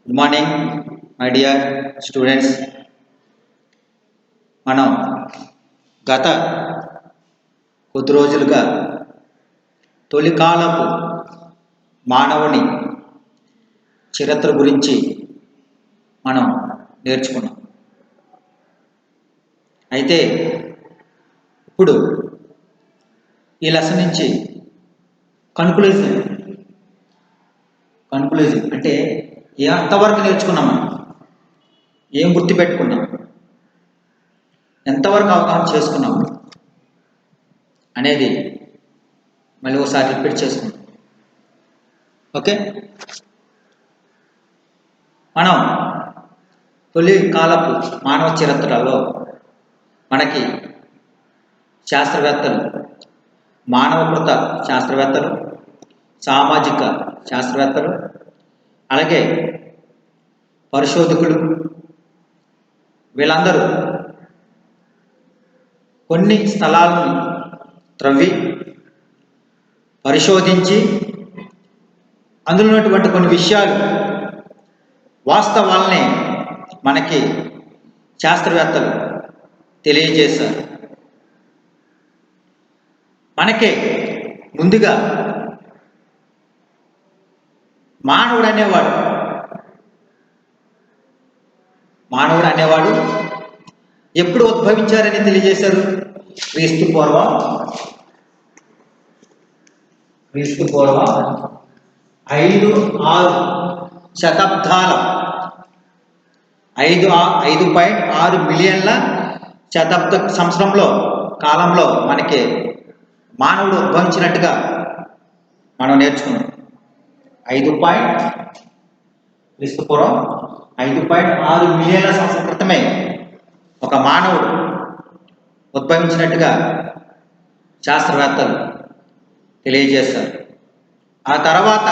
Good morning my dear students. మనం గత కొద్ది రోజులుగా తొలికాలపు మానవుని చరిత్ర గురించి మనం నేర్చుకున్నాం. అయితే ఇప్పుడు ఈ లెసన్ నుంచి కన్క్లూజన్ అంటే ఎంతవరకు నేర్చుకున్నాం, మనం ఏం గుర్తుపెట్టుకున్నాం, ఎంతవరకు అవగాహన చేసుకున్నాం అనేది మళ్ళీ ఒకసారి రిపీట్ చేసుకున్నాం. ఓకే, మనం తొలి కాలపు మానవ చరిత్రలో మనకి శాస్త్రవేత్తలు, మానవకృత శాస్త్రవేత్తలు, సామాజిక శాస్త్రవేత్తలు, అలాగే పరిశోధకులు, వీళ్ళందరూ కొన్ని స్థలాలను త్రవ్వి పరిశోధించి అందులో ఉన్నటువంటి కొన్ని విషయాలు, వాస్తవాలని మనకి శాస్త్రవేత్తలు తెలియజేశారు. మనకి ముందుగా మానవుడు అనేవాడు ఎప్పుడు ఉద్భవించారని తెలియజేశారు. క్రీస్తు పూర్వం 5-6 శతాబ్దాల 5.6 మిలియన్ల శతాబ్ద సంవత్సరంలో కాలంలో మనకి మానవుడు ఉద్భవించినట్టుగా మనం నేర్చుకున్నాం. క్రీస్తు పూర్వం 5.6 మిలియన్ల సంవత్సరం క్రితమే ఒక మానవుడు ఉద్భవించినట్టుగా శాస్త్రవేత్తలు తెలియజేస్తారు. ఆ తర్వాత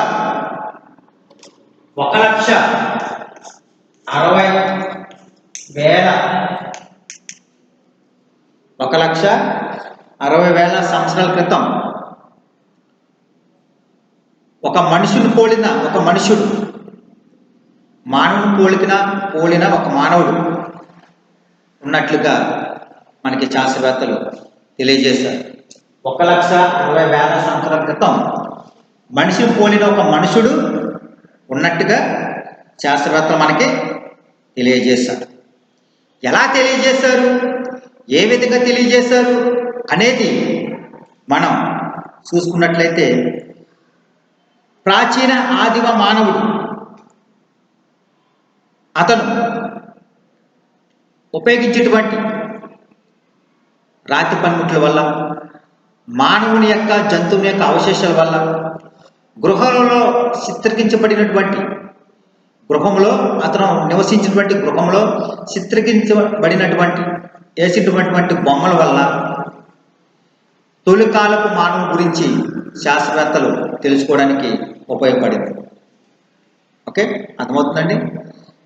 1,60,000 సంవత్సరాల క్రితం ఒక మనుషుడు మానవుని పోలిన ఒక మానవుడు ఉన్నట్లుగా మనకి శాస్త్రవేత్తలు తెలియజేశారు. 1,60,000 సంవత్సరాల క్రితం మనిషిని పోలిన ఒక మనుషుడు ఉన్నట్టుగా శాస్త్రవేత్తలు మనకి తెలియజేశారు. ఎలా తెలియజేశారు, ఏ విధంగా తెలియజేశారు అనేది మనం చూసుకున్నట్లయితే, ప్రాచీన ఆదిమ మానవుడు అతను ఉపయోగించేటువంటి రాతి పనిముట్ల వల్ల, మానవుని యొక్క జంతువుని యొక్క అవశేషాల వల్ల, గృహంలో చిత్రీకరించబడినటువంటి గృహంలో అతను నివసించినటువంటి గృహంలో వేసినటువంటి బొమ్మల వల్ల తొలికాలపు మానవుని గురించి శాస్త్రవేత్తలు తెలుసుకోవడానికి ఉపయోగపడింది. ఓకే, అర్థమవుతుందండి.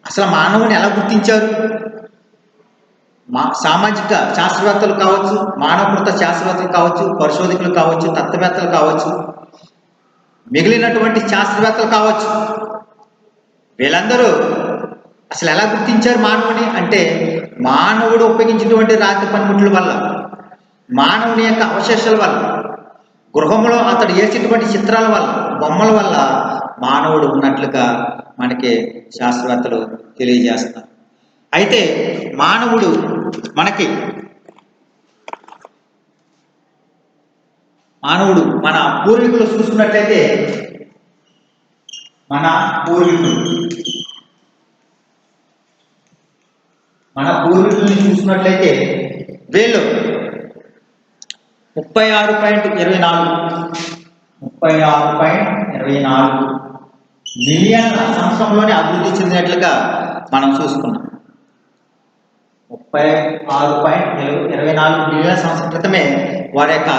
అసలు మానవుని ఎలా గుర్తించారు? సామాజిక శాస్త్రవేత్తలు కావచ్చు, మానవకృత శాస్త్రవేత్తలు కావచ్చు, పరిశోధకులు కావచ్చు, తత్వవేత్తలు కావచ్చు, మిగిలినటువంటి శాస్త్రవేత్తలు కావచ్చు, వీళ్ళందరూ అసలు ఎలా గుర్తించారు మానవుని అంటే, మానవుడు ఉపయోగించినటువంటి రాతి పనిముట్ల వల్ల, మానవుని యొక్క అవశేషాల వల్ల, గృహంలో అతడు వేసేటువంటి చిత్రాల వల్ల, బొమ్మల వల్ల మానవుడు ఉన్నట్లుగా మనకి శాస్త్రవేత్తలు తెలియజేస్తారు. అయితే మానవుడు మన పూర్వీకులు చూసుకున్నట్లయితే, మన పూర్వీకుల్ని చూసుకున్నట్లయితే వీళ్ళు 36.24 మిలియన్ల సంవత్సరంలోనే అభివృద్ధి చెందినట్లుగా మనం చూసుకున్నాం. 36.24 మిలియన్ల సంవత్సరం క్రితమే వారి యొక్క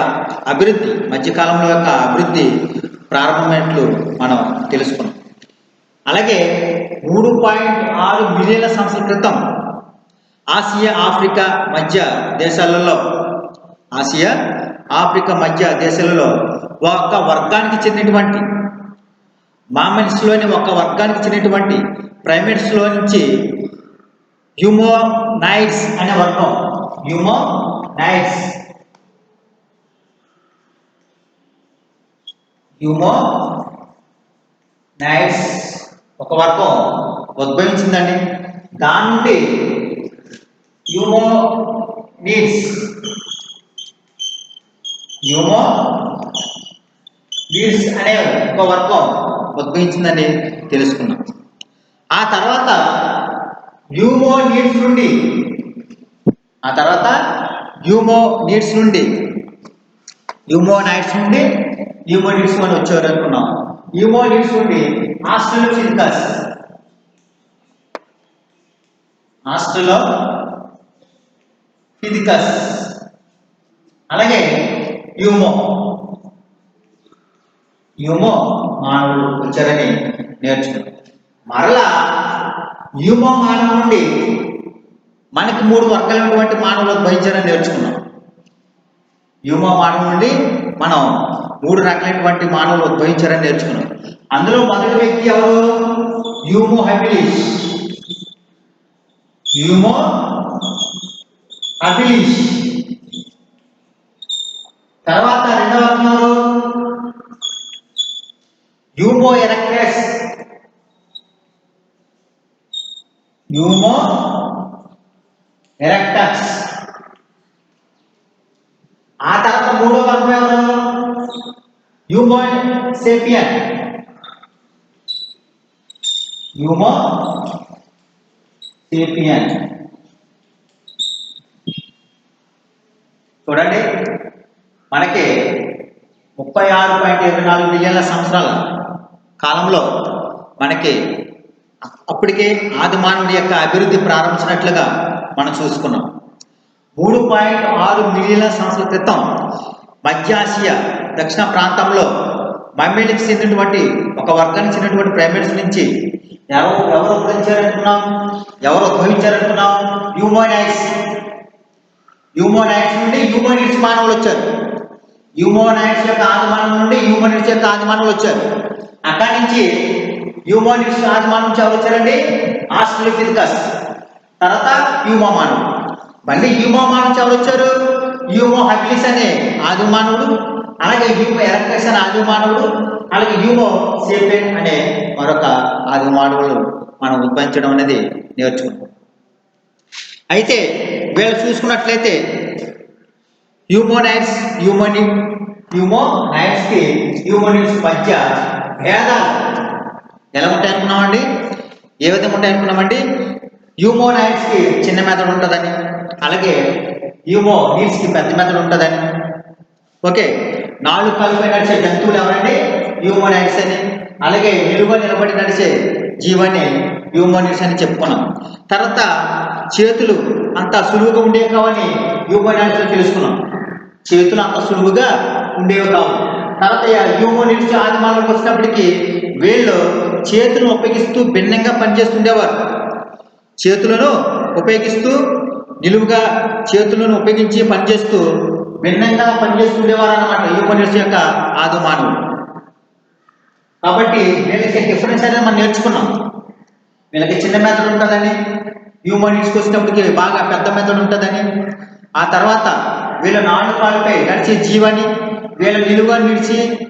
అభివృద్ధి, మధ్యకాలంలో యొక్క అభివృద్ధి ప్రారంభమైనట్లు మనం తెలుసుకున్నాం. అలాగే 3.6 మిలియన్ల సంవత్సరాల క్రితం ఆసియా, ఆఫ్రికా మధ్య దేశాలలో ఆసియా, ఆఫ్రికా మధ్య దేశాలలో ఒక వర్గానికి చెందినటువంటి మామల్స్లోని ఒక వర్గానికి చెందినటువంటి ప్రైమేట్స్లో నుంచి హ్యూమోనైడ్స్ అనే వర్గం, హ్యూమోనైడ్స్ ఒక వర్గం ఉద్భవించిందండి. దాని నుండి హ్యూమోనిడ్స్ అనే ఒక వర్గం ఉద్భవించిందని తెలుసుకున్నాం. ఆ తర్వాత హ్యూమోనిడ్స్ నుండి హ్యూమోనైడ్స్ నుండి హ్యూమోనిడ్స్ అని వచ్చారు అనుకున్నాం. హ్యూమోనిడ్స్ నుండి ఆస్ట్రలోపిథెకస్ అలాగే హ్యూమో మానవుడు వచ్చారని నేర్చుకున్నాం. మరలా హ్యూమో మానవు నుండి మనకి 3 వర్గాలైనటువంటి మానవులు ఉద్భవించారని నేర్చుకున్నాం. హ్యూమో మానవు నుండి మనం 3 రకాలైనటువంటి మానవులు ఉద్భవించారని నేర్చుకున్నాం. అందులో మొదటి వ్యక్తి ఎవరు? హ్యూమో హ్యాబిలిస్. తర్వాత రెండవ వర్గం ఎవరు? హ్యూమో ఎరెక్టస్. ఆ తర్వాత మూడో వర్గం ఎవరు? హ్యూమో సేపియన్. చూడండి, మనకి 36.24 మిలియన్ల సంవత్సరాల కాలంలో మనకి అప్పటికే ఆది మానవుడి యొక్క అభివృద్ధి ప్రారంభించినట్లుగా మనం చూసుకున్నాం. 3.6 మిలియన్ల సంవత్సరాల క్రితం మధ్య ఆసియా దక్షిణ ప్రాంతంలో మమ్మీలకు చెందినటువంటి ఒక వర్గానికి చెందినటువంటి ప్రైమేట్స్ నుంచి ఎవరు ఉద్భవించారనుకున్నాం? హ్యూమోనైడ్స్ నుండి హ్యూమోనిడ్స్ మానవులు వచ్చారు. హ్యూమోనైడ్స్ యొక్క ఆది మానవుల నుండి హ్యూమోనిడ్స్ యొక్క ఆది మానవులు వచ్చారు. అక్కడి నుంచి హ్యూమోనిడ్స్ ఆది మానవు నుంచి ఎవరు వచ్చారండి? ఆస్ట్రలోపిథెకస్. తర్వాత హ్యూమో మానవుడు. మళ్ళీ హ్యూమో మానవు నుంచి ఎవరు వచ్చారు? హ్యూమో హ్యాబిలిస్ అనే ఆది మానవుడు, అలాగే హ్యూమో ఎరెక్టస్ అనే ఆది మానవుడు, అలాగే హ్యూమో సేపియన్ అనే మరొక ఆది మానవులు మనం ఉద్భవించడం అనేది నేర్చుకున్నాం. అయితే వీళ్ళు చూసుకున్నట్లయితే హ్యూమోనిడ్స్ మధ్య భేదాలు ఎలా ఉంటాయి అనుకున్నామండి? ఏ విధంగా ఉంటాయి అనుకున్నామండి? హ్యూమోనైడ్స్కి చిన్న మెదడు ఉంటుందని, అలాగే హ్యూమోనిడ్స్కి పెద్ద మెదడు ఉంటుందని. ఓకే, 4 కాళ్ళపై నడిచే జంతువులు ఎవరండి? హ్యూమోనైడ్స్ అని. అలాగే నిలబడి నడిచే జీవాన్ని హ్యూమోనిడ్స్ అని చెప్పుకున్నాం. తర్వాత చేతులు అంత సులువుగా ఉండేవి కావని హ్యూమోనైడ్స్ తెలుసుకున్నాం. చేతులు అంత సులువుగా ఉండేవి కావు. తర్వాత హ్యూమోనిడ్స్ ఆది మానవులకు వచ్చినప్పటికీ వీళ్ళు చేతులను ఉపయోగిస్తూ భిన్నంగా పనిచేస్తుండేవారు. చేతులను ఉపయోగిస్తూ నిలువుగా చేతులను ఉపయోగించి పనిచేస్తూ భిన్నంగా పనిచేస్తుండేవారు అన్నమాట హ్యూమోనిడ్స్ యొక్క ఆది మానవులు. కాబట్టి వీళ్ళకి డిఫరెన్స్ అనేది మనం నేర్చుకున్నాం. వీళ్ళకి చిన్న మెదడు ఉంటుందని, హ్యూమనిడ్స్కి వచ్చినప్పటికి బాగా పెద్ద మెదడు ఉంటుందని. ఆ తర్వాత వీళ్ళ 4 కాళ్ళపై నడిచే జీవాన్ని, వీళ్ళ నిలువుగా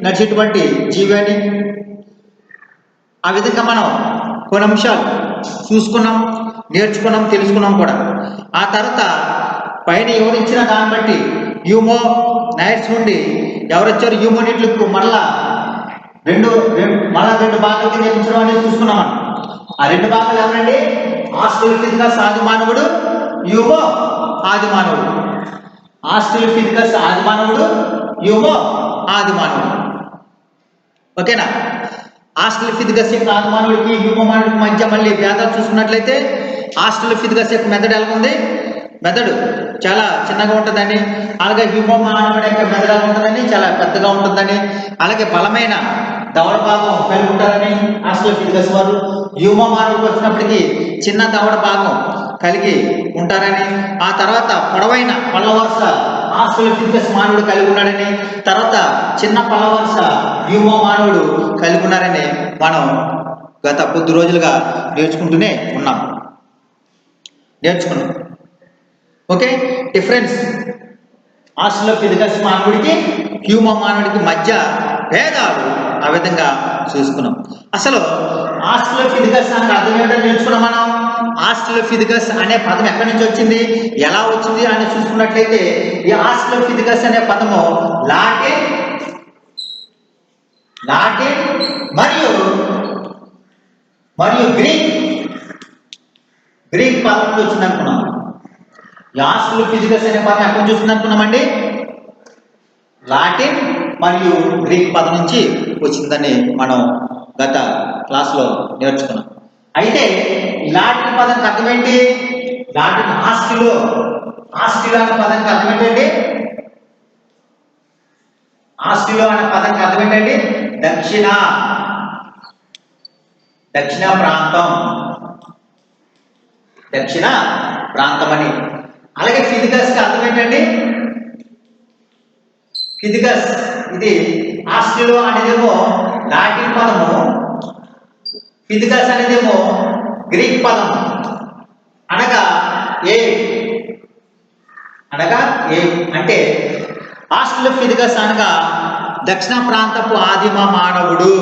నడిచేటువంటి జీవాన్ని. ఆ విధంగా మనం కొన్ని అంశాలు చూసుకున్నాం, నేర్చుకున్నాం, తెలుసుకున్నాం కూడా. ఆ తర్వాత పైన వివరించిన దాన్ని బట్టి హ్యూమోనైడ్స్ నుండి ఎవరు వచ్చారు? హ్యూమోనిడ్లకు మళ్ళా రెండు భాగాలు నిర్మించడం అనేది చూసుకున్నాం. ఆ 2 భాగాలు ఎవరండి? ఆస్ట్రలోపిథెకస్ ఆది మానవుడు, హ్యూమో ఆది మానవుడు. ఆస్ట్రలోపిథెకస్ ఆది మానవుడు, హ్యూమో ఆది మానవుడు. ఓకేనా? ఆస్ట్రలోపిథెకస్ యొక్క ఆది మానవుడికి హ్యూమో మానవుడికి మధ్య మళ్ళీ భేదాలు చూసుకున్నట్లయితే ఆస్ట్రలోపిథెకస్ యొక్క మెదడు ఎలా ఉంది? మెదడు చాలా చిన్నగా ఉంటుందని, అలాగే హ్యూమో మానవుడి యొక్క మెదడు ఎలా ఉంటుందని? చాలా పెద్దగా ఉంటుందని, అలాగే బలమైన దవడ భాగం కలిగి ఉంటారని ఆస్ట్రలోపిథెకస్ వారు. హ్యూమో మానవుడికి వచ్చినప్పటికీ చిన్న దవడ భాగం కలిగి ఉంటారని. ఆ తర్వాత పొడవైన పళ్ళ వరుస ఆస్ట్రలోపిథెకస్ మానవుడు కలిగి ఉన్నాడని, తర్వాత చిన్న పలవరుస హ్యూమో మానవుడు కలిగి ఉన్నారని మనం గత కొద్ది రోజులుగా నేర్చుకుంటూనే నేర్చుకున్నాం. ఓకే, డిఫరెన్స్ ఆస్ట్రలోపిథెకస్ మానవుడికి హ్యూమో మానవుడికి మధ్య భేదాలు ఆ విధంగా చూసుకున్నాం. అసలు ఆస్ట్రలోపిథెకస్ అంటే అర్థం ఏంటో నేర్చుకున్నాం మనం. ఆస్ట్రలోపిథెకస్ అనే పదం ఎక్కడి నుంచి వచ్చింది, ఎలా వచ్చింది అని చూసుకున్నట్లయితే ఈ ఆస్ట్రలోపిథెకస్ అనే పదము లాటిన్ మరియు గ్రీక్ పదం నుంచి వచ్చింది అనుకున్నాం. ఈ ఆస్ట్రలోపిథెకస్ అనే పదం ఎక్కడి నుంచి వచ్చింది అనుకున్నామండి? లాటిన్ మరియు గ్రీక్ పదం నుంచి వచ్చిందని మనం గత క్లాస్లో నేర్చుకున్నాం. అయితే లాటిన్ పదానికి అర్థం ఏంటి? లాటిన్ ఆస్టిలో అనే పదానికి అర్థం ఏంటండి? ఆస్టిలో అనే పదానికి అర్థం ఏంటండి? దక్షిణ ప్రాంతం అని. అలాగే ఫిజికస్ కి అర్థం ఏంటండి? ఫిజికస్ ఇది ఆస్టిలో అనేదేమో లాటిన్ పదము, ఫిజికస్ అనేదేమో గ్రీక్ పదము. అనగా ఏ అంటే ఆస్ట్రలోపిథెకస్ అనగా దక్షిణ ప్రాంతపు ఆదిమ మానవుడు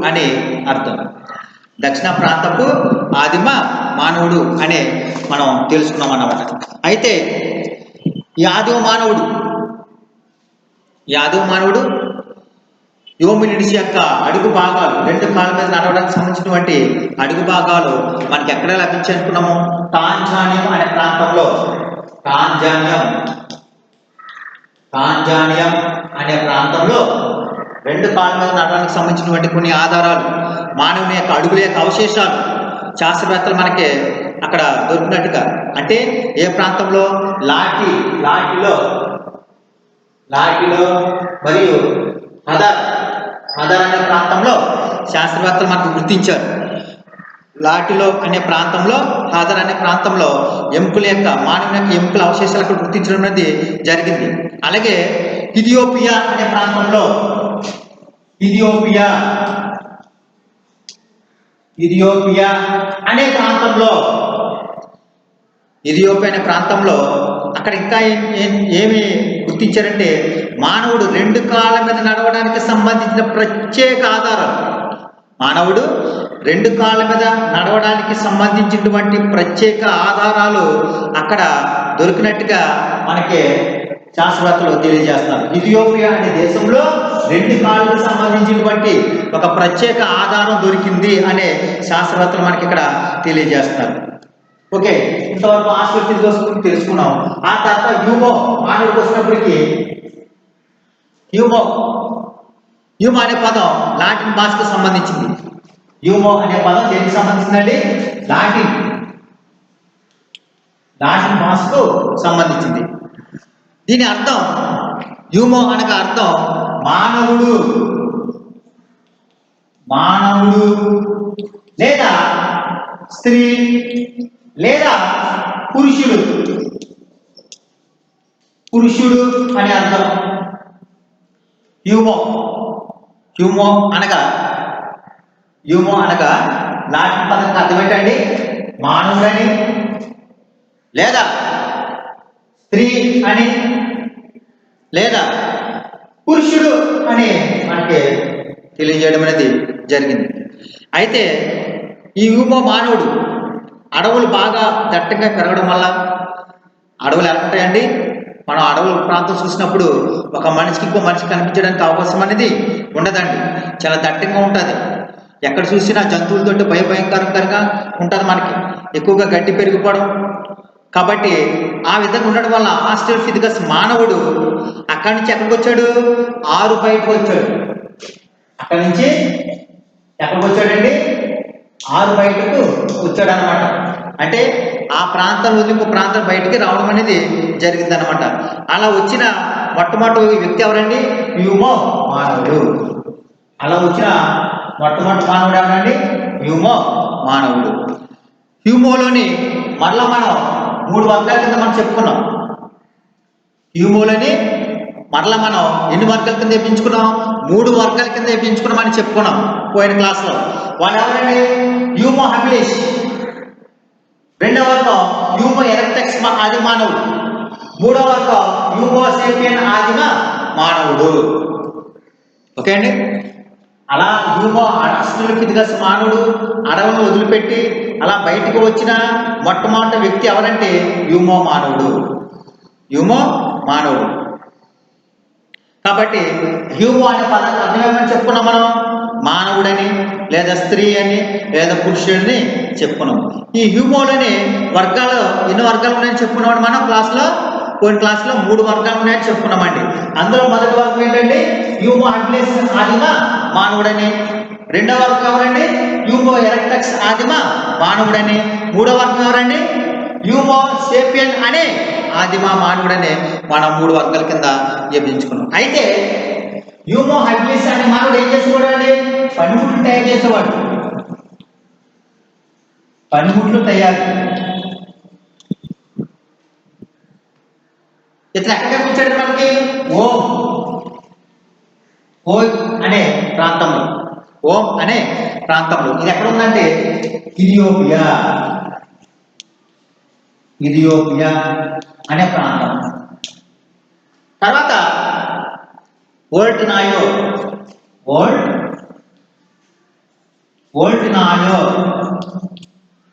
అని అర్థం. దక్షిణ ప్రాంతపు ఆదిమ మానవుడు అనే మనం తెలుసుకున్నాం అన్నమాట. అయితే ఈ ఆదిమ మానవుడు యోమినిడ్స్ యొక్క అడుగు భాగాలు, రెండు కాళ్ళ మీద నడవడానికి సంబంధించినటువంటి అడుగు భాగాలు మనకి ఎక్కడ లభించాయి అనుకున్నాము? టాంజానియం అనే ప్రాంతంలో, టాంజానియం అనే ప్రాంతంలో రెండు కాళ్ళ మీద నడవడానికి సంబంధించినటువంటి కొన్ని ఆధారాలు, మానవుని యొక్క అడుగుల యొక్క అవశేషాలు శాస్త్రవేత్తలు మనకి అక్కడ దొరికినట్టుగా, అంటే ఏ ప్రాంతంలో? లాటిలో మరియు హదర్ అనే ప్రాంతంలో శాస్త్రవేత్తలు మనకు గుర్తించారు. లాటిలో అనే ప్రాంతంలో, హాజర్ అనే ప్రాంతంలో ఎముకల యొక్క మానవుని యొక్క ఎముకల అవశేషాలు అక్కడ గుర్తించడం అనేది జరిగింది. అలాగే ఇథియోపియా అనే ప్రాంతంలో, ఇథియోపియా అనే ప్రాంతంలో అక్కడ ఇంకా ఏమి గుర్తించారంటే మానవుడు రెండు కాళ్ళ మీద నడవడానికి సంబంధించిన ప్రత్యేక ఆధారాలు, మానవుడు రెండు కాళ్ళ మీద నడవడానికి సంబంధించినటువంటి ప్రత్యేక ఆధారాలు అక్కడ దొరికినట్టుగా మనకి శాస్త్రవేత్తలు తెలియజేస్తున్నారు. ఇథియోపియా అనే దేశంలో రెండు కాళ్ళకు సంబంధించినటువంటి ఒక ప్రత్యేక ఆధారం దొరికింది అనే శాస్త్రవేత్తలు మనకి ఇక్కడ తెలియజేస్తున్నారు. ఓకే, ఇంతవరకు ఆస్ట్రలోపిథెకస్ గురించి తెలుసుకున్నాం. ఆ తర్వాత హ్యూమో మానవుడికి వచ్చినప్పటికీ హ్యూమో అనే పదం లాటిన్ భాషకు సంబంధించింది. హ్యూమో అనే పదం దేనికి సంబంధించిందండి? లాటిన్ భాషకు సంబంధించింది. దీని అర్థం, హ్యూమో అనగా అర్థం మానవుడు లేదా స్త్రీ లేదా పురుషుడు అని అర్థం. హ్యూమో అనగా లాటిన్ పదానికి అర్థం ఏంటండి? మానవుడని లేదా స్త్రీ అని లేదా పురుషుడు అని మనకి తెలియజేయడం అనేది జరిగింది. అయితే ఈ హ్యూమో మానవుడు అడవులు బాగా దట్టంగా పెరగడం వల్ల, అడవులు ఎలా ఉంటాయండి? మనం అడవుల ప్రాంతం చూసినప్పుడు ఒక మనిషికి ఇంకో మనిషికి కనిపించడానికి అవకాశం అనేది ఉండదండి. చాలా దట్టంగా ఉంటుంది. ఎక్కడ చూసినా జంతువులతో భయంకరంగా ఉంటుంది. మనకి ఎక్కువగా గడ్డి పెరిగిపోవడం. కాబట్టి ఆ విధంగా ఉండడం వల్ల ఆస్ట్రలోపిథెకస్ మానవుడు అక్కడి నుంచి ఎక్కడికి వచ్చాడు? ఆరు బయటకు వచ్చాడు. అక్కడి నుంచి ఎక్కడికి వచ్చాడండి? ఆరు బయటకు వచ్చాడు అనమాట. అంటే ఆ ప్రాంతం వదిలి ఇంకో ప్రాంతం బయటికి రావడం అనేది జరిగింది అనమాట. అలా వచ్చిన మొట్టమొదటి వ్యక్తి ఎవరండి? హ్యూమో మానవుడు. అలా వచ్చిన మొట్టమొదటి మానవుడు ఎవరండి? హ్యూమో మానవుడు. హ్యూమోలోని మరలా మనం 3 వర్గాల కింద మనం చెప్పుకున్నాం. హ్యూమోలోని మరలా మనం ఎన్ని వర్గాల కింద వేయించుకున్నాం? 3 వర్గాల కింద వేయించుకున్నామని చెప్పుకున్నాం పోయిన క్లాస్లో. వాళ్ళు ఎవరండి? హ్యూమో హ్యాబిలిస్. రెండవ వర్గం హ్యూమో ఎరెక్టస్ ఆది మానవుడు. మూడవ వర్గం హ్యూమో సేపియన్ ఆదిమ మానవుడు. ఓకే అండి. అలా హ్యూమో ఆస్ట్రలోపిథెకస్ మానవుడు అడవులను వదిలిపెట్టి అలా బయటకు వచ్చిన మొట్టమొదటి వ్యక్తి ఎవరంటే హ్యూమో మానవుడు. హ్యూమో మానవుడు. కాబట్టి హ్యూమో అనే పదానికి అర్థం ఏమని చెప్పుకున్నాం మనం? మానవుడని, లేదా స్త్రీ అని, లేదా పురుషుడిని చెప్పుకున్నాం. ఈ హ్యూమోలోని వర్గాలు ఎన్ని వర్గాలు ఉన్నాయని చెప్పుకున్నాం మనం క్లాస్లో? పోయిన క్లాస్లో 3 వర్గాలు ఉన్నాయని చెప్పుకున్నామండి. అందులో మొదటి వర్గం ఏంటండి? హ్యూమో హ్యాబిలిస్ ఆదిమ మానవుడని. రెండవ వర్గం ఎవరండి? హ్యూమో ఎరెక్టస్ ఆదిమ మానవుడని. మూడవ వర్గం ఎవరండి? హ్యూమో సేపియన్ అనే ఆదిమ మానవుడని మనం 3 వర్గాల కింద విభజించుకున్నాం. అయితే హ్యూమో హ్యాబిలిస్ అనే మానవుడు ఏం చేసేవాడు అండి? పనిముట్లు తయారు చేసేవాడు. పనిముట్లు తయారు. ఇతను ఎక్కడ కనిపించాడు మనకి? ఓం అనే ప్రాంతంలో. ఓం అనే ప్రాంతంలో. ఇది ఎక్కడ ఉందంటే ఇథియోపియా. ఇథియోపియా అనే ప్రాంతం. తర్వాత Olduvai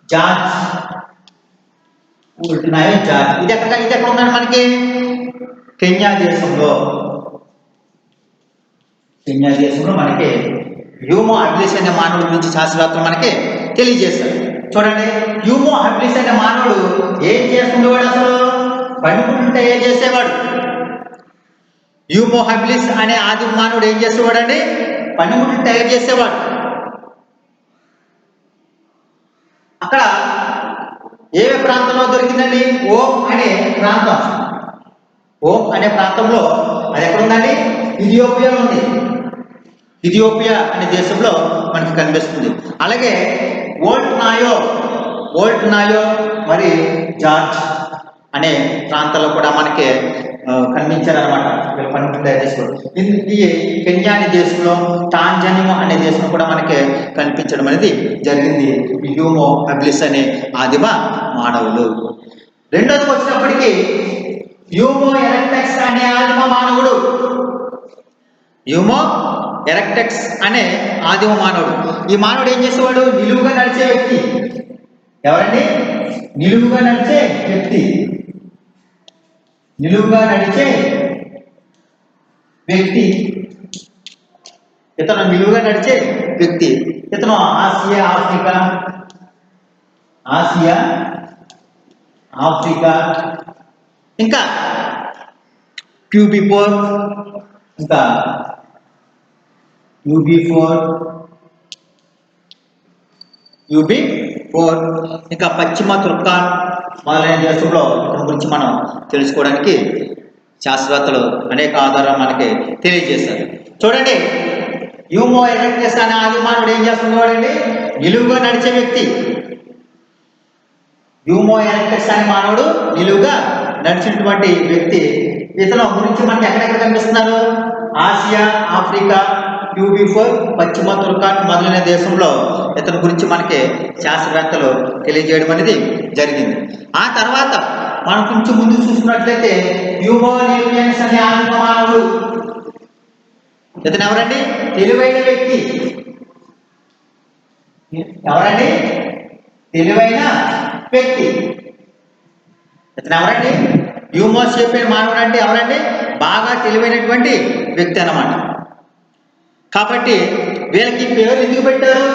Gorge. Olduvai Gorge. ఇది ఎక్కడ ఉందండి మనకి? కెన్యా దేశంలో. కెన్యా దేశంలో మనకి హ్యూమో హ్యాబిలిస్ అనే మానవుడి గురించి శాస్త్రవేత్తలు మనకి తెలియజేస్తారు. చూడండి, హ్యూమో హ్యాబిలిస్ అనే మానవుడు ఏం చేస్తుండేవాడు? అసలు పనిముట్లు తయారు చేసేవాడు. హ్యూమో హ్యాబిలిస్ అనే ఆది మానవుడు ఏం చేసేవాడు అండి? పనిముట్లు తయారు చేసేవాడు. అక్కడ ఏ ప్రాంతంలో దొరికిందండి? ఓం అనే ప్రాంతం. ఓం అనే ప్రాంతంలో అది ఎక్కడ ఉందండి? ఇథియోపియాలో ఉంది. ఇథియోపియా అనే దేశంలో మనకి కనిపిస్తుంది. అలాగే ఓల్డ్ నాయో మరి జార్జ్ అనే ప్రాంతాల్లో కూడా మనకి కనిపించారనమాట. వీళ్ళు పనిముట్లు తయారు చేసుకోవడం. ఈ కెన్యా అనే దేశంలో, టాంజానియా అనే దేశంలో కూడా మనకి కనిపించడం అనేది జరిగింది ఈ హ్యూమో హ్యాబిలిస్ అనే ఆదిమ మానవులు. రెండోది వచ్చినప్పటికీ హ్యూమో ఎరెక్టస్ అనే ఆదిమ మానవుడు. హ్యూమో ఎరెక్టస్ అనే ఆదిమ మానవుడు. ఈ మానవుడు ఏం చేసేవాడు? నిలువుగా నడిచే వ్యక్తి. ఎవరండి? నిలువుగా నడిచే వ్యక్తి. నిలువుగా నడిచే వ్యక్తి. ఇతను నిలువుగా నడిచే వ్యక్తి. ఇతను ఆసియా ఆఫ్రికా ఇంకా క్యూబీ4 ఇంకా ఇంకా పశ్చిమ తుర్కాన్ మొదలైన దేశంలో ఇతని గురించి మనం తెలుసుకోవడానికి శాస్త్రవేత్తలు అనేక ఆధారాలు మనకి తెలియజేశారు. చూడండి, హ్యూమో ఎరెక్టస్ అనే ఆది మానవుడు ఏం చేస్తున్నాడండి? నిలువుగా నడిచే వ్యక్తి. హ్యూమో ఎరెక్టస్ అనే మానవుడు నిలువుగా నడిచినటువంటి వ్యక్తి. ఇతను గురించి మనకి ఎక్కడెక్కడ కనిపిస్తున్నారు? ఆసియా, ఆఫ్రికా, క్యూబీ4, పశ్చిమ తుర్కాన్ మొదలైన దేశంలో ఇతని గురించి మనకి శాస్త్రవేత్తలు తెలియజేయడం అనేది జరిగింది. ఆ తర్వాత మనం కొంచెం ముందు చూసుకున్నట్లయితే హ్యూమో సేపియన్స్ అనే ఆదిమ మానవుడు. ఇతను ఎవరండి? తెలివైన వ్యక్తి. ఎవరండి? తెలివైన వ్యక్తి. ఇతను ఎవరండి? హ్యూమో సేపియన్ మానవుడు అంటే ఎవరండి? బాగా తెలివైనటువంటి వ్యక్తి అన్నమాట. కాబట్టి వీళ్ళకి పేర్లు ఎందుకు పెట్టారు?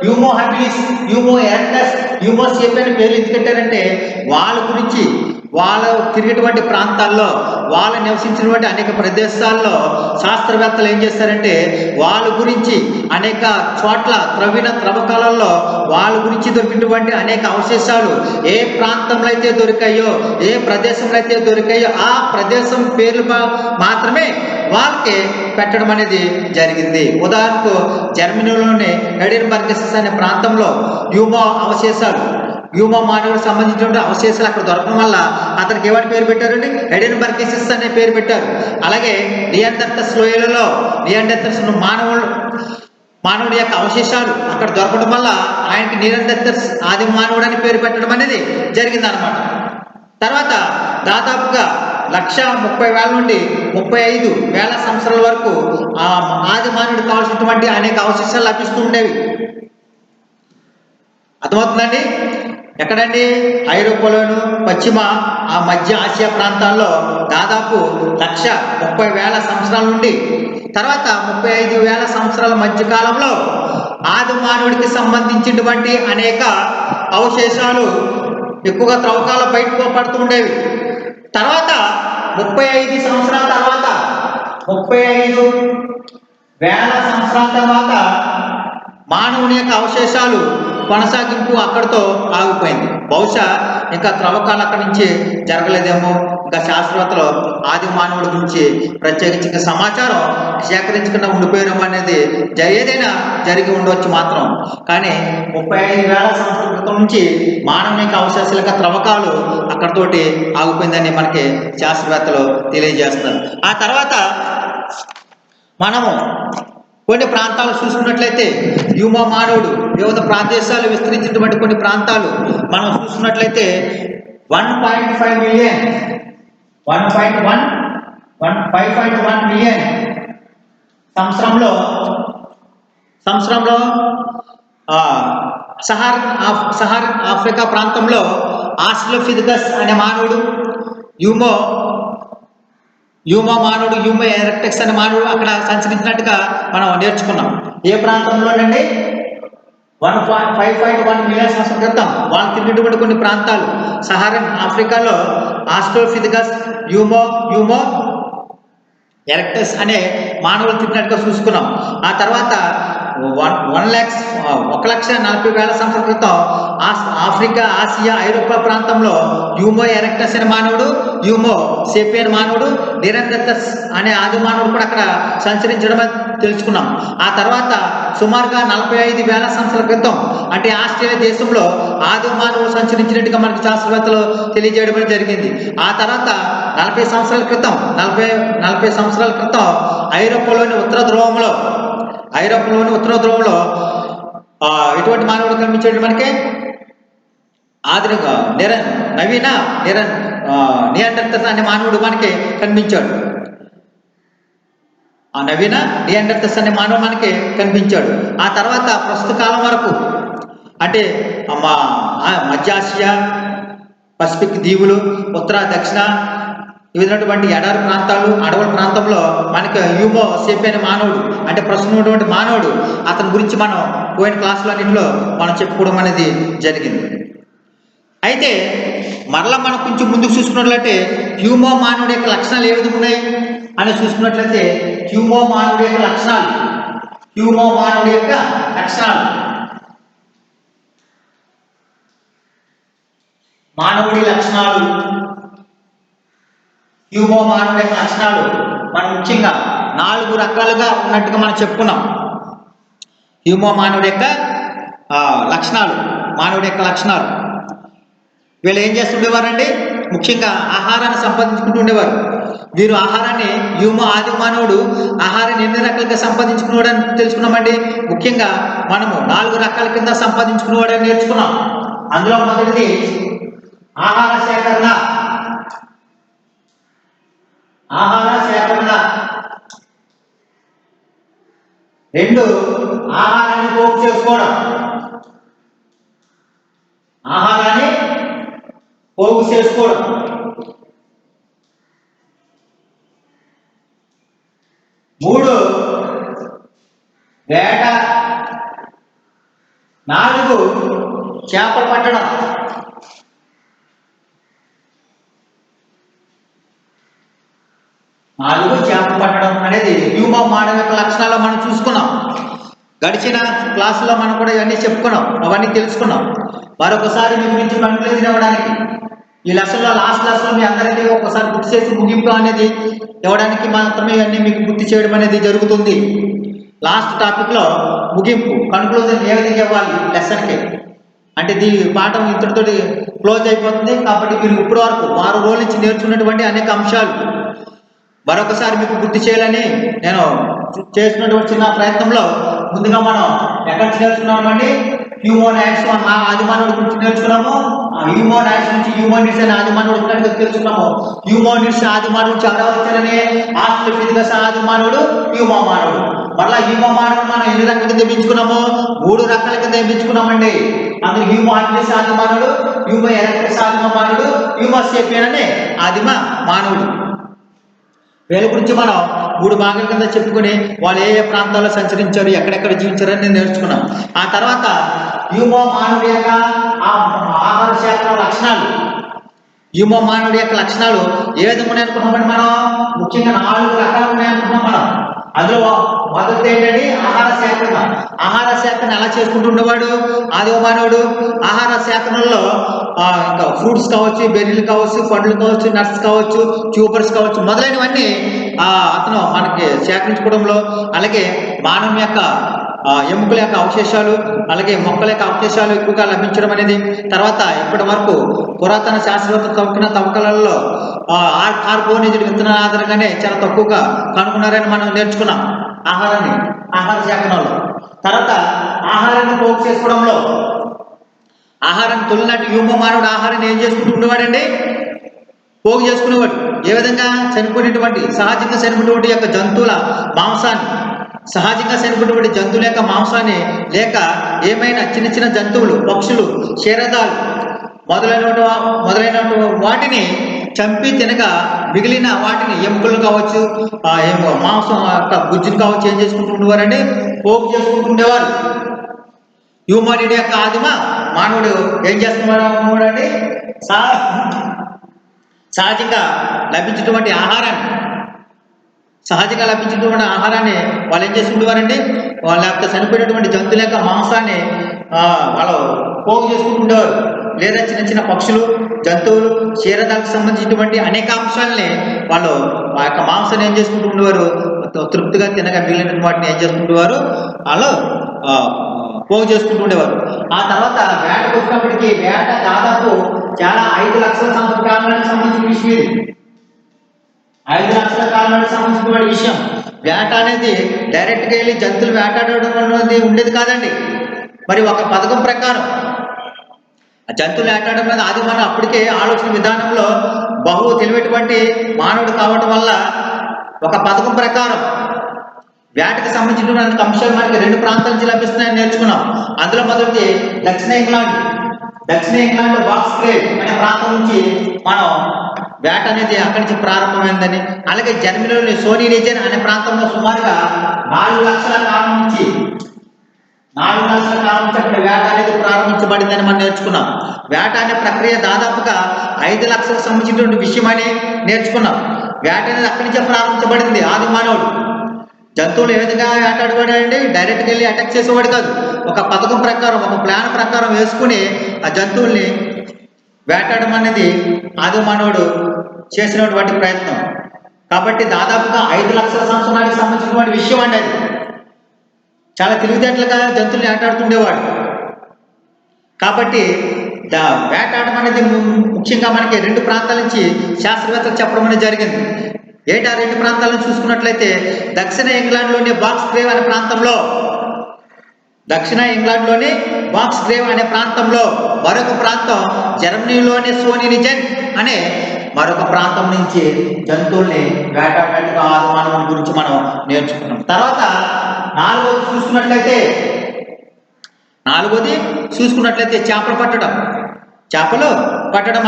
హ్యూమో హ్యాబిలిస్, హ్యూమో ఎరెక్టస్, హ్యూమో సేపియన్ పేర్లు ఎందుకు పెట్టారంటే వాళ్ళ గురించి, వాళ్ళు తిరిగేటువంటి ప్రాంతాల్లో, వాళ్ళు నివసించినటువంటి అనేక ప్రదేశాల్లో శాస్త్రవేత్తలు ఏం చేస్తారంటే వాళ్ళ గురించి అనేక చోట్ల త్రవ్వకాలలో వాళ్ళ గురించి దొరికినటువంటి అనేక అవశేషాలు ఏ ప్రాంతంలో అయితే దొరికాయో, ఏ ప్రదేశంలో అయితే దొరికాయో ఆ ప్రదేశం పేర్లు మాత్రమే వాళ్ళకి పెట్టడం అనేది జరిగింది. ఉదాహరణకు జర్మనీలోని ఎడిన్బర్గ్ అనే ప్రాంతంలో హ్యూమో అవశేషాలు హ్యూమో మానవుడికి సంబంధించిన అవశేషాలు అక్కడ దొరకడం వల్ల అతనికి ఏమని పేరు పెట్టారండి? ఎడెన్బర్గిసిస్ అనే పేరు పెట్టారు. అలాగే నియాండర్తల్స్ లోయలలో నియాండర్తల్స్ మానవుడి యొక్క అవశేషాలు అక్కడ దొరకడం వల్ల ఆయనకి నియాండర్తల్స్ ఆది మానవుడు అని పేరు పెట్టడం అనేది జరిగిందనమాట. తర్వాత దాదాపుగా 1,30,000 నుండి 35,000 సంవత్సరాల వరకు ఆ ఆది మానవుడికి కావాల్సినటువంటి అనేక అవశేషాలు లభిస్తూ ఉండేవి. అర్థమవుతుందండి? ఎక్కడండి? ఐరోపాలోను పశ్చిమ మధ్య ఆసియా ప్రాంతాల్లో దాదాపు 1,30,000 సంవత్సరాల నుండి తర్వాత 35,000 సంవత్సరాల మధ్య కాలంలో ఆది మానవుడికి సంబంధించినటువంటి అనేక అవశేషాలు ఎక్కువగా త్రవ్వకాల బయటకు పడుతూ ఉండేవి. తర్వాత 35 సంవత్సరాల తర్వాత 35,000 సంవత్సరాల తర్వాత మానవుని యొక్క అవశేషాలు కొనసాగింపు అక్కడితో ఆగిపోయింది. బహుశా ఇంకా త్రవ్వకాలు అక్కడి నుంచి జరగలేదేమో. ఇంకా శాస్త్రవేత్తలు ఆది మానవుడి గురించి ప్రత్యేకించి సమాచారం సేకరించకుండా ఉండిపోయడం అనేది ఏదైనా జరిగి ఉండవచ్చు మాత్రం. కానీ 35,000 సంవత్సరాల క్రితం నుంచి మానవుని యొక్క అవశేషాల యొక్క త్రవ్వకాలు అక్కడితోటి ఆగిపోయిందని మనకి శాస్త్రవేత్తలు తెలియజేస్తారు. ఆ తర్వాత మనము కొన్ని ప్రాంతాలు చూసుకున్నట్లయితే హ్యూమో మానవుడు వివిధ ప్రదేశాలు విస్తరించినటువంటి కొన్ని ప్రాంతాలు మనం చూసుకున్నట్లయితే 1.5 మిలియన్ 5.1 మిలియన్ సంవత్సరంలో సహారన్ ఆఫ్రికా ప్రాంతంలో ఆస్ట్రలోపిథెకస్ అనే మానవుడు హ్యూమో మానవుడు హ్యూమో ఎరెక్టస్ అనే మానవుడు అక్కడ సంచరించినట్టుగా మనం నేర్చుకున్నాం. ఏ ప్రాంతంలోనండి? 5.1 మిలియన్ సంవత్సరాల క్రితం వాళ్ళు తిరిగినటువంటి కొన్ని ప్రాంతాలు సహారన్ ఆఫ్రికాలో ఆస్ట్రలోపిథెకస్ హ్యూమో ఎరెక్టస్ అనే మానవులు తిరిగినట్టుగా చూసుకున్నాం. ఆ తర్వాత 1,40,000 సంవత్సరాల క్రితం ఆఫ్రికా, ఆసియా, ఐరోపా ప్రాంతంలో హ్యూమో ఎరెక్టస్ అనే మానవుడు, హ్యూమో సేపియన్ మానవుడు, నియాండర్తల్స్ అనే ఆది మానవుడు కూడా అక్కడ సంచరించడం తెలుసుకున్నాం. ఆ తర్వాత సుమారుగా 45,000 సంవత్సరాల క్రితం అంటే ఆస్ట్రేలియా దేశంలో ఆది మానవుడు సంచరించినట్టుగా మనకి శాస్త్రవేత్తలు తెలియజేయడం జరిగింది. ఆ తర్వాత 40 సంవత్సరాల క్రితం ఐరోపాలోని ఉత్తర ధ్రువంలో ఎటువంటి మానవుడు కనిపించాడు మనకి? ఆధునిక నియాండర్తల్స్ అనే మానవుడు మనకి కనిపించాడు. ఆ నవీన నియాండర్తల్స్ అనే మానవుడు మనకి కనిపించాడు. ఆ తర్వాత ప్రస్తుత కాలం వరకు అంటే మధ్య ఆసియా, పసిఫిక్ దీవులు, ఉత్తర దక్షిణ వివిధటువంటి ఎడారి ప్రాంతాలు, అడవుల ప్రాంతంలో మనకి హ్యూమో సేపియన్ మానవుడు అంటే ప్రస్తుతం ఉన్నటువంటి మానవుడు అతని గురించి మనం పోయిన క్లాసులో అన్నింటిలో మనం చెప్పుకోవడం అనేది జరిగింది. అయితే మరలా మనం కొంచెం ముందుకు చూసుకున్నట్లయితే హ్యూమో మానవుడి యొక్క లక్షణాలు ఏ విధంగా ఉన్నాయి అని చూసుకున్నట్లయితే హ్యూమో మానవుడి యొక్క లక్షణాలు హ్యూమో మానవుడి యొక్క లక్షణాలు మనం ముఖ్యంగా 4 రకాలుగా ఉన్నట్టుగా మనం చెప్పుకున్నాం. హ్యూమో మానవుడి యొక్క లక్షణాలు వీళ్ళు ఏం చేస్తుండేవారండి? ముఖ్యంగా ఆహారాన్ని సంపాదించుకుంటూ ఉండేవారు. వీరు ఆహారాన్ని హ్యూమో ఆది మానవుడు ఆహారాన్ని ఎన్ని రకాలుగా సంపాదించుకునేవాడని తెలుసుకున్నామండి. ముఖ్యంగా మనము 4 రకాల కింద సంపాదించుకునేవాడని నేర్చుకున్నాం. అందులో మొదటిది ఆహార సేకరణ. 2 ఆహారాన్ని పోగు చేసుకోవడం. 3 వేట. 4 చేపలు పట్టడం. 4 చేపలు పట్టడం అనేది హ్యూమో మానవుడి యొక్క లక్షణాలు మనం చూసుకున్నాం. గడిచిన క్లాసులో మనం కూడా ఇవన్నీ చెప్పుకున్నాం, అవన్నీ తెలుసుకున్నాం. మరొకసారి మీ గురించి కన్క్లూజన్ ఇవ్వడానికి ఈ లెసన్లో లాస్ట్ లెసన్లో మీ అందరికీ ఒకసారి గుర్తు చేసి ముగింపు అనేది ఇవ్వడానికి మాత్రమే ఇవన్నీ మీకు గుర్తు చేయడం అనేది జరుగుతుంది. లాస్ట్ టాపిక్లో ముగింపు కన్క్లూజన్ ఏ విధంగా ఇవ్వాలి లెసన్కి అంటే పాఠం ఇంతటితో క్లోజ్ అయిపోతుంది. కాబట్టి మీరు ఇప్పటి వరకు 6 రోజుల నుంచి నేర్చుకున్నటువంటి అనేక అంశాలు మరొకసారి మీకు గుర్తు చేయాలని నేను చేస్తున్నటువంటి చిన్న ప్రయత్నంలో ముందుగా మనం ఎక్కడి నుంచి నేర్చుకున్నామండి? హ్యూమోనైడ్స్ ఆదిమానవుడి గురించి నేర్చుకున్నాము. హ్యూమోనైడ్స్ నుంచి హ్యూమనిడ్స్ అనే ఆదిమానవుడు వచ్చినట్టుగా తెలుసుకున్నాము. హ్యూమనిడ్స్ ఆదిమానవుడు చాలా వచ్చారని ఆస్ట్రలోపిథెకస్ ఆదిమానవుడు హ్యూమో మానవుడు. మరలా హ్యూమో మానవుడు మనం ఎన్ని రకాల కింద ఎంచుకున్నాము? 3 రకాల కింద ఎంచుకున్నామండి. అందులో హ్యూమో హాబిలిస్ ఆదిమానవుడు, హ్యూమో ఎరెక్టస్ ఆదిమ మానవుడు, హ్యూమో సేపియన్ అనే ఆదిమ మానవుడు. వీళ్ళ గురించి మనం 3 భాగాల కింద చెప్పుకుని వాళ్ళు ఏ ప్రాంతాల్లో సంచరించారు, ఎక్కడెక్కడ జీవించారని నేను నేర్చుకున్నాం. ఆ తర్వాత హ్యూమో మానవుడి యొక్క ఆహార శాస్త్ర లక్షణాలు, హ్యూమో మానవుడి యొక్క లక్షణాలు ఏ విధంగా ఉన్నాయనుకున్నామని మనం ముఖ్యంగా 4 రకాలు ఉన్నాయనుకున్నాం మనం. అందులో మొదటి ఏంటంటే ఆహార సేకరణ. ఆహార సేకరణ ఎలా చేసుకుంటూ ఉండేవాడు ఆదిమ మానవుడు? ఆహార సేకరణలో ఇంకా ఫ్రూట్స్ కావచ్చు, బెర్రీలు కావచ్చు, పండ్లు కావచ్చు, నట్స్ కావచ్చు, ట్యూబర్స్ కావచ్చు, మొదలైనవన్నీ అతను మనకి సేకరించుకోవడంలో, అలాగే మానవం యొక్క ఎముకల యొక్క అవశేషాలు, అలాగే మొక్కల యొక్క అవశేషాలు ఎక్కువగా లభించడం అనేది. తర్వాత ఇప్పటి వరకు పురాతన శాస్త్రవేత్తలు తవ్విన తవ్వకాలలో కార్బోనేజెడ్ విత్తనాల ఆధారంగానే చాలా తక్కువగా కనుగొన్నారని మనం నేర్చుకున్నాం ఆహారాన్ని, ఆహార సేకరణలో. తర్వాత ఆహారాన్ని పోగు చేసుకోవడంలో, ఆహారాన్ని తొలినాటి హ్యూమో మానవుడు ఆహారాన్ని ఏం చేసుకుంటూ ఉండేవాడండి? పోగు చేసుకునేవాడు. ఏ విధంగా? చనిపోయినటువంటి సహజంగా చనిపోయినటువంటి యొక్క జంతువుల మాంసాన్ని, సహజంగా చనిపోయినటువంటి జంతువుల యొక్క మాంసాన్ని, లేక ఏమైనా చిన్న చిన్న జంతువులు, పక్షులు, క్షీరదాలు మొదలైన వాటిని చంపి తినగా మిగిలిన వాటిని ఎముకలు కావచ్చు, మాంసం గుజ్జును కావచ్చు ఏం చేసుకుంటూ ఉండేవారండి? పోగు చేసుకుంటూ ఉండేవారు. హ్యూమనిడ్ యొక్క ఆదిమ మానవుడు ఏం చేస్తున్నాడండి? సహజంగా లభించినటువంటి ఆహారాన్ని వాళ్ళు ఏం చేసుకుంటేవారండి? వాళ్ళు లేకపోతే చనిపోయినటువంటి జంతువుల యొక్క మాంసాన్ని వాళ్ళు పోగు చేసుకుంటుండేవారు. లేదా చిన్న చిన్న పక్షులు, జంతువులు, క్షీరదాలకు సంబంధించినటువంటి అనేక అంశాలని వాళ్ళు ఆ యొక్క మాంసాన్ని ఏం చేసుకుంటూ ఉండేవారు? తృప్తిగా తినగా మిగిలిన వాటిని ఏం చేసుకుంటేవారు? వాళ్ళు పోగు చేసుకుంటూ ఉండేవారు. ఆ తర్వాత వేటకు వచ్చినప్పటికీ వేట దాదాపు చాలా 5 లక్షల సంవత్సరాలకు సంబంధించిన విషయం ఇది. 5 లక్షల కాలానికి సంబంధించిన విషయం. వేట అనేది డైరెక్ట్గా వెళ్ళి జంతువులు వేటాడడం అనేది ఉండేది కాదండి. మరి ఒక పథకం ప్రకారం జంతువులు వేటాడడం మీద ఆదిమానవుడు అప్పటికే ఆలోచన విధానంలో తెలివైనటువంటి మానవుడు కావడం వల్ల ఒక పథకం ప్రకారం వేటకు సంబంధించిన అంశాలు మనకి 2 ప్రాంతాల నుంచి లభిస్తున్నాయని నేర్చుకున్నాం. అందులో మొదటిది దక్షిణ ఇంగ్లాండ్ బాక్స్ గ్రేవ్ అనే ప్రాంతం నుంచి మనం వేట అనేది అక్కడి నుంచి ప్రారంభమైందని, అలాగే జర్మనీలోని సోనీ రీజియన్ అనే ప్రాంతంలో సుమారుగా 4 లక్షల కాలం నుంచి అక్కడ వేట అనేది ప్రారంభించబడిందని మనం నేర్చుకున్నాం. వేట అనే ప్రక్రియ దాదాపుగా 5 లక్షలకు సంబంధించినటువంటి విషయం అని నేర్చుకున్నాం. వేట అనేది అక్కడి నుంచే ప్రారంభించబడింది. ఆది మానవుడు జంతువులు ఏ విధంగా వేటాడేవాడండి? డైరెక్ట్గా వెళ్ళి అటాక్ చేసేవాడు కాదు. ఒక పథకం ప్రకారం, ఒక ప్లాన్ ప్రకారం వేసుకుని ఆ జంతువుల్ని వేటాడడం అనేది ఆది మానవుడు చేసినటువంటి ప్రయత్నం. కాబట్టి దాదాపుగా 5 లక్షల సంవత్సరాలకు సంబంధించినటువంటి విషయం అండి. అది చాలా తెలివితేటలుగా జంతువుల్ని వేటాడుతుండేవాడు. కాబట్టి వేటాడడం అనేది ముఖ్యంగా మనకి 2 ప్రాంతాల నుంచి శాస్త్రవేత్తలు చెప్పడం అనేది జరిగింది. ఏంటి ఆ 2 ప్రాంతాలను చూసుకున్నట్లయితే దక్షిణ ఇంగ్లాండ్లోని బాక్స్ గ్రేవ్ అనే ప్రాంతంలో, మరొక ప్రాంతం జర్మనీలోని సోనీ రీజియన్ అనే మరొక ప్రాంతం నుంచి జంతువుల్ని వేటాడినట్టుగా ఆదిమానవుని గురించి మనం నేర్చుకున్నాం. తర్వాత నాలుగోది చూసుకున్నట్లయితే చేపలు పట్టడం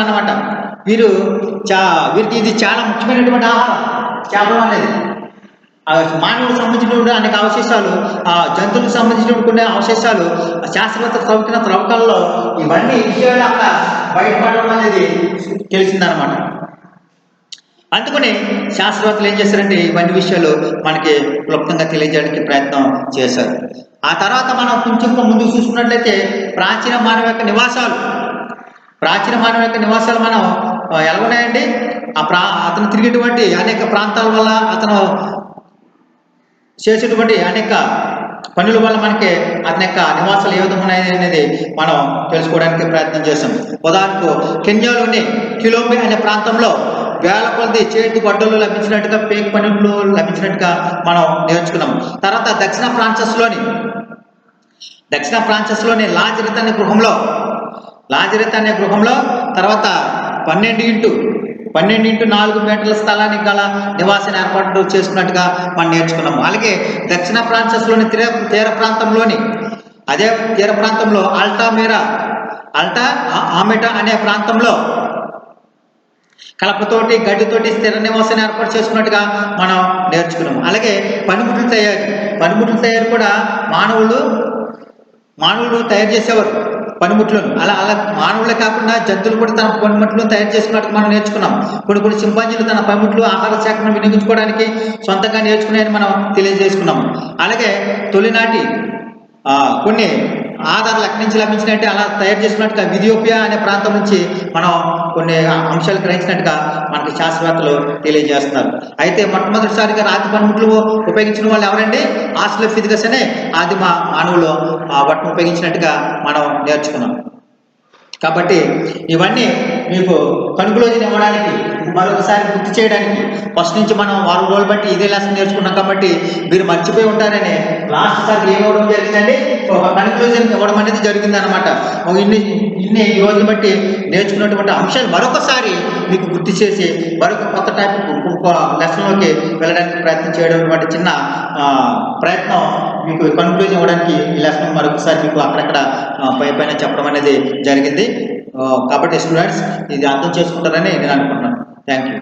అన్నమాట. వీరికి ఇది చాలా ముఖ్యమైనటువంటి ఆహారం. చేపలు అనేది మానవులకు సంబంధించినటువంటి అనేక అవశేషాలు, జంతువులకు సంబంధించినటువంటి కొన్ని అవశేషాలు శాస్త్రవేత్తలు తవ్విన త్రవ్వకాల్లో ఇవన్నీ విషయాలు అక్కడ బయటపడడం అనేది తెలిసిందనమాట. అందుకని శాస్త్రవేత్తలు ఏం చేశారంటే ఇవన్నీ విషయాలు మనకి క్లుప్తంగా తెలియజేయడానికి ప్రయత్నం చేశారు. ఆ తర్వాత మనం కొంచెం ముందుకు చూసుకున్నట్లయితే ప్రాచీన మానవ యొక్క నివాసాలు మనం ఎలా ఉన్నాయండి? అతను తిరిగేటువంటి అనేక ప్రాంతాల వల్ల, అతను చేసేటువంటి అనేక కన్నుల వల్ల మనకి అతని యొక్క నివాసాలు ఏ విధంగా ఉన్నాయి అనేది మనం తెలుసుకోవడానికి ప్రయత్నం చేస్తాం. ఉదాహరణకు కెన్యాలోని కిలోమి అనే ప్రాంతంలో వేల కొద్ది చేతి గొడ్డలు లభించినట్టుగా, పేక్ పనులు లభించినట్టుగా మనం నేర్చుకున్నాం. తర్వాత దక్షిణ ఫ్రాన్సెస్లోని లాజరిత్ అనే గృహంలో తర్వాత 12x4 మీటర్ల స్థలానికి గల నివాసాన్ని ఏర్పాటు చేసుకున్నట్టుగా మనం నేర్చుకున్నాము. అలాగే దక్షిణ ఫ్రాన్సెస్లోని తీర ప్రాంతంలో ఆల్టా ఆమెటా అనే ప్రాంతంలో కలపతోటి గడ్డితోటి స్థిర నివాసాన్ని ఏర్పాటు చేసుకున్నట్టుగా మనం నేర్చుకున్నాము. అలాగే పనిముట్లు తయారు కూడా మానవులు తయారు చేసేవారు పనిముట్లను. అలా మానవులే కాకుండా జంతువులు కూడా తన పనిముట్లను తయారు చేసుకున్నట్టు మనం నేర్చుకున్నాం. కొన్ని సింపాంజీలు తన పనిముట్లు ఆహార సేకరణ వినియోగించుకోవడానికి సొంతంగా నేర్చుకునేది మనం తెలియజేసుకున్నాము. అలాగే తొలినాటి కొన్ని ఆధారాలు ఎక్కడి నుంచి లభించినట్టు అలా తయారు చేసుకున్నట్టుగా ఇథియోపియా అనే ప్రాంతం నుంచి మనం కొన్ని అంశాలు గ్రహించినట్టుగా మనకి శాస్త్రవేత్తలు తెలియజేస్తున్నారు. అయితే మొట్టమొదటిసారిగా రాతి పనిముట్లు ఉపయోగించిన వాళ్ళు ఎవరండి? ఆస్ట్రలోపిథెకస్ అనే ఆదిమ మానవులు వాటిని ఉపయోగించినట్టుగా మనం నేర్చుకున్నాం. కాబట్టి ఇవన్నీ మీకు కన్క్లూజన్ ఇవ్వడానికి, మరొకసారి గుర్తు చేయడానికి, ఫస్ట్ నుంచి మనం వారం రోజులు బట్టి ఇదే లెసన్ నేర్చుకున్నాం కాబట్టి మీరు మర్చిపోయి ఉంటారని లాస్ట్ సారి ఏం ఇవ్వడం జరిగిందండి, ఒక కన్క్లూజన్ ఇవ్వడం అనేది జరిగింది అనమాట. ఇన్ని ఈ రోజులు బట్టి నేర్చుకున్నటువంటి అంశాలు మరొకసారి మీకు గుర్తు చేసి మరొక కొత్త టాపిక్ ఇంకొక లెసన్లోకి వెళ్ళడానికి ప్రయత్నం చేయడం చిన్న ప్రయత్నం మీకు కన్క్లూజన్ ఇవ్వడానికి ఈ లెసన్ మరొకసారి మీకు అక్కడక్కడ పైన చెప్పడం అనేది జరిగింది. కాబట్టి స్టూడెంట్స్ ఇది అర్థం చేసుకుంటారని నేను అనుకుంటున్నాను. Thank you.